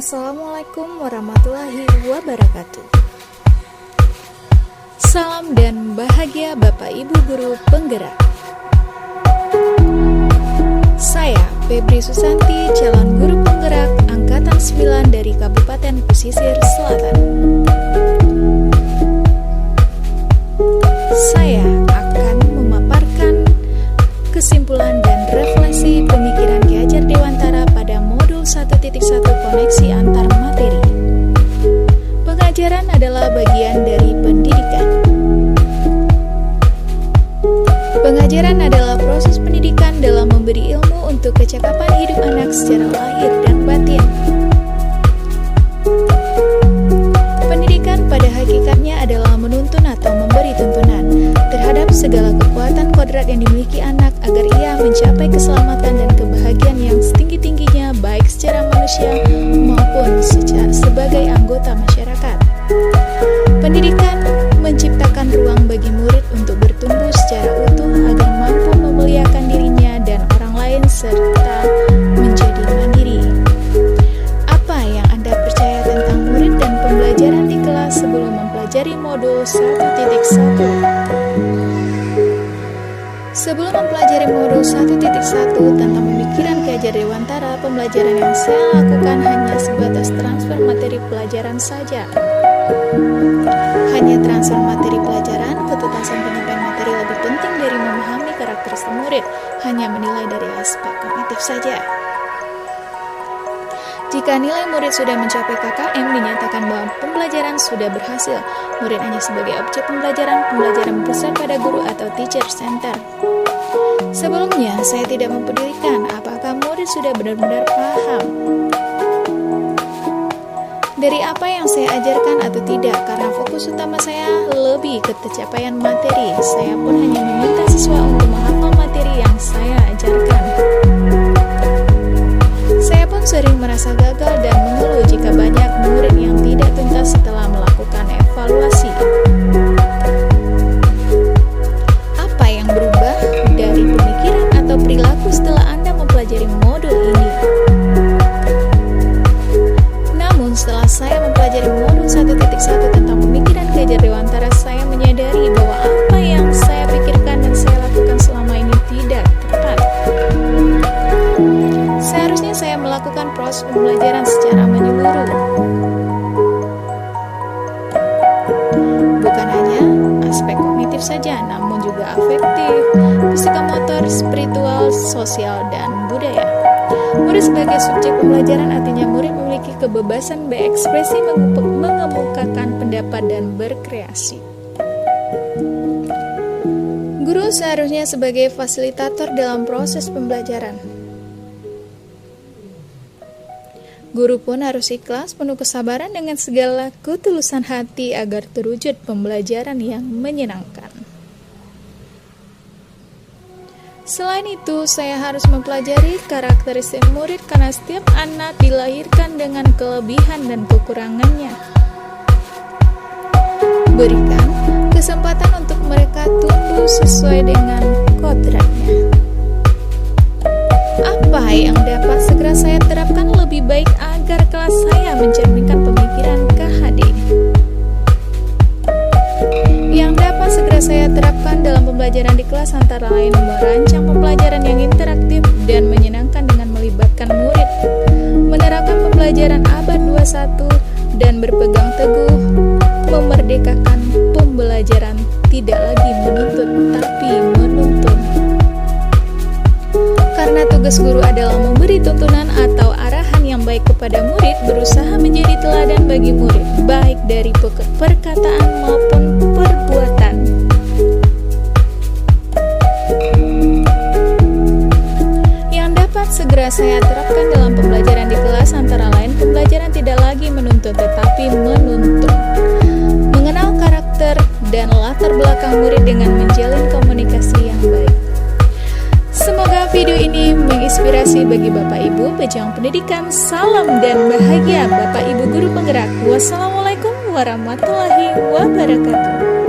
Assalamualaikum warahmatullahi wabarakatuh. Salam dan bahagia Bapak Ibu Guru Penggerak. Saya Febri Susanti, calon guru penggerak Angkatan 9 dari Kabupaten Pesisir Selatan. Saya akan memaparkan kesimpulan dan refleksi pemikiran Ki Hajar Dewantara pada modul 1.1 koneksi antar materi. Pengajaran adalah bagian dari pendidikan. Pengajaran adalah proses pendidikan dalam memberi ilmu untuk kecakapan hidup anak secara lahir dan batin. Pendidikan pada hakikatnya adalah menuntun atau memberi tuntunan terhadap segala kekuatan kodrat yang dimiliki anak agar ia mencapai keselamatan dan kebahagiaan yang setinggi-tingginya baik secara manusia maupun sebagai anggota masyarakat. Pendidikan menciptakan ruang bagi murid untuk bertumbuh secara utuh agar mampu memuliakan dirinya dan orang lain serta menjadi mandiri. Apa yang Anda percaya tentang murid dan pembelajaran di kelas sebelum mempelajari modul 1.1? Sebelum mempelajari modul 1.1 tentang pemikiran Ki Hajar Dewantara, pembelajaran yang saya lakukan hanya sebatas transfer materi pelajaran saja. Hanya transfer materi pelajaran, ketuntasan penyampaian materi lebih penting dari memahami karakteristik murid, hanya menilai dari aspek kognitif saja. Jika nilai murid sudah mencapai KKM, dinyatakan bahwa pembelajaran sudah berhasil. Murid hanya sebagai objek pembelajaran besar pada guru atau teacher center. Sebelumnya, saya tidak mempedulikan apakah murid sudah benar-benar paham dari apa yang saya ajarkan atau tidak, karena fokus utama saya lebih ke pencapaian materi. Saya pun hanya meminta siswa untuk menghafal materi yang saya ajarkan. Saya pun sering merasa gagal dan mengeluh jika banyak murid yang tidak tuntas setelah melakukan evaluasi. Apa yang berubah dari pemikiran atau perilaku setelah Anda mempelajari modul ini? Namun setelah saya mempelajari modul 1.1 tentang pemikiran Ki Hajar Dewantara, saya menyadari bahwa apa yang saya pikirkan dan saya lakukan selama ini tidak tepat. Seharusnya saya melakukan proses pembelajaran secara menyeluruh. Bukan hanya aspek kognitif saja, namun juga afektif, psikomotor, spiritual, sosial, dan budaya. Murid sebagai subjek pembelajaran artinya murid memiliki kebebasan berekspresi, mengemukakan pendapat, dan berkreasi. Guru seharusnya sebagai fasilitator dalam proses pembelajaran. Guru pun harus ikhlas, penuh kesabaran dengan segala ketulusan hati agar terwujud pembelajaran yang menyenangkan. Selain itu, saya harus mempelajari karakteristik murid karena setiap anak dilahirkan dengan kelebihan dan kekurangannya. Berikan kesempatan untuk mereka tumbuh sesuai dengan kodratnya. Apa yang dapat segera saya terapkan lebih baik agar kelas saya mencerminkan pemikiran KHD? Yang dapat segera saya terapkan dalam pembelajaran di kelas antara lain merancang pembelajaran yang interaktif dan menyenangkan dengan melibatkan murid, menerapkan pembelajaran abad 21 dan berpegang teguh memerdekakan pembelajaran, tidak lagi menuntut tapi menuntun. Karena tugas guru adalah memberi tuntunan atau arahan yang baik kepada murid, berusaha menjadi teladan bagi murid, baik dari perkataan maupun perbuatan. Yang dapat segera saya terapkan dalam pembelajaran di kelas antara lain pembelajaran tidak lagi menuntut tetapi menuntun. Mengenal karakter dan latar belakang murid dengan menjalin komunikasi yang baik. Semoga video ini menginspirasi bagi Bapak Ibu pejuang pendidikan. Salam dan bahagia Bapak Ibu Guru Penggerak. Wassalamualaikum warahmatullahi wabarakatuh.